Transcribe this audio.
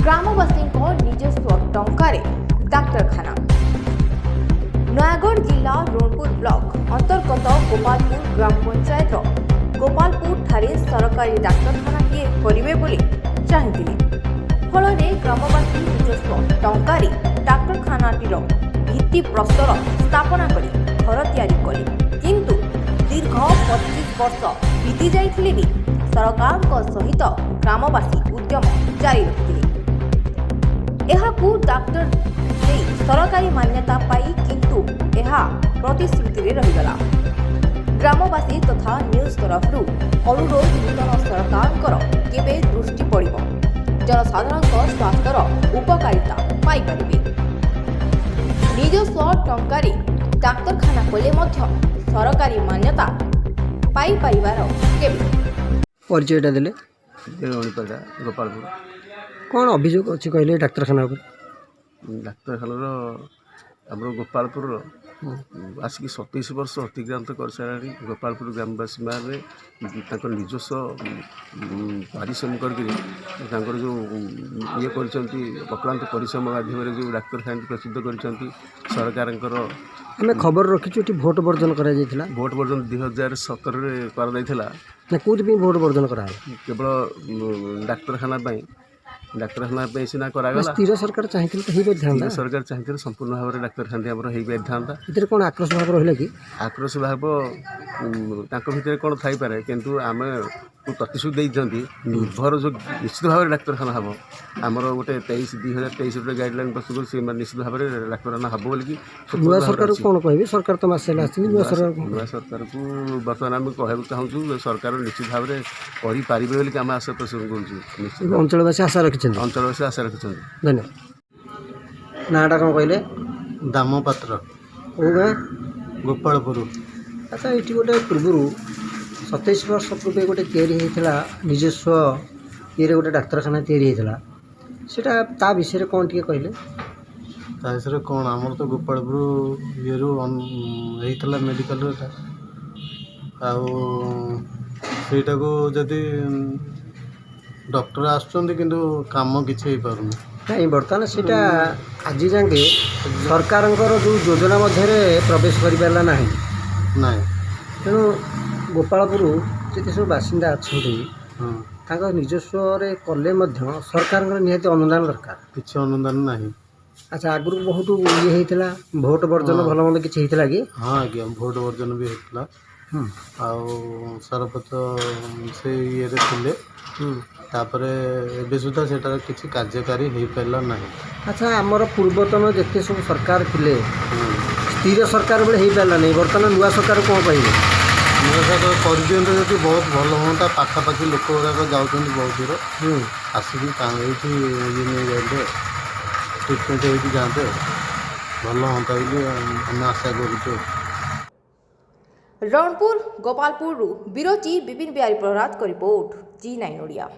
ग्रामवासी निजस्व टंकार डाक्तरखाना नयागढ़ जिला रणपुर ब्लॉक अंतर्गत गोपालपुर ग्राम पंचायत गोपालपुर ठारे सरकारी डाक्तरखाना करेंगे बोली चाहिए फल ग्रामवासी निजस्व टंकार डाक्तरखानाटीर भित्तिप्रस्तर स्थापना कर घर तैयारी कले किंतु दीर्घ 25 वर्ष बीती जाइथिले भी सरकार सहित ग्रामवासी उद्यम जारी रखिथिले। एहाकू डाक्टर सरकारी मान्यता पाई किंतु एहा प्रतिश्रुति रहीगला। ग्रामवासी तथा न्यूज तरफ अनुरोध नूतन सरकार केबे दृष्टि पड़िब जनसाधारण स्वास्थ्यर उपकारिता पाई परिबे। निजस्व टंकारी डाक्तरखाना कले मध्य सरकारी मान्यता पाई परिवार केबे परिचयटा देले गोपालपुर कौन अभियोग अच्छी कहले डाक्तरखाना डाक्तरखानार आम गोपालपुर आसिक 27 वर्ष अतिक्रांत कर सारे गोपालपुर ग्रामवासी मैंने निजस्व पारिश्रम करके जो ये अक्लांत परिश्रम माध्यम जो डाक्तरखाना प्रसिद्ध कर सरकार आम खबर रखीचु भोट वर्जन कर भोट वर्जन 2017 कर भोट वर्जन करा केवल डाक्तरखाना डाक्तरखाना सीना करागला स्थिर सरकार चाहिए स्थिर सरकार चाहिए संपूर्ण भाव में डाक्तरखाना आमर हो कौन आक्रोश भाव रहा कि आक्रोश भाव भितर कौन थी किंतु आम प्रतिश्रुति देती निर्भर जो निश्चित भाव में डाक्तरखाना हम आमर गोटे 2023 गाइडलाइन प्रस्तुत से निश्चित भाव में डाक्तरखाना हम बोलिकी नुआ सरकार कौन कह सरकार तो मस नुआ सरकार को बर्तमान आम कहूँ चाहूँ सरकार निश्चित भाव में करें बोलिक आम आशा पोषण कर अंचलवासी आशा रखी अंचलवासी आशा रखी धन्यवाद नाटा कौन कहले दाम पात्र गोपालपुर अच्छा ये गोटे पूर्व 27 वर्ष पूर्व गोटे या निजस्व ये गोटे डाक्तरखाना या ता विषय कौन टे कहले विषय कौन आमर तो गोपालपुर ये होता मेडिकल आईटा को जदि डॉक्टर आसुँच कि कम किसी नहीं बर्तमान से आज जाए सरकार जो योजना मध्य प्रवेश कर पारा ना तेणु गोपालपुर जिते सब बासिंदा अच्छा निजस्व कले सरकार निहाती अनुदान दरकार किसी अनुदान ना। अच्छा आगुरी बहुत ये होता भोट वर्जन भल मंद किसी होता कि हाँ आज्ञा भोट वर्जन भी होता सरपंच से ये थे तापर ए सुधा से किसी कार्यकारी हो पारा ना। अच्छा आमर पूर्वतन जिते सब सरकार थे स्थिर सरकार बेले हो पारा नहीं बर्तमान नुआ सरकार कौन पाइबे नुआ सरकार कर दिखते जब बहुत भल हाँ पाखापाखि लोक गुराक जाऊँ बहुत दूर आसिक ये नहीं जाते ट्रिटमेंट हो जाते भल हाँ बोली आम आशा करूँ। रणपुर गोपालपुर बिरोची विपिन बिहारी प्रहलाद को रिपोर्ट G9 ओडिया।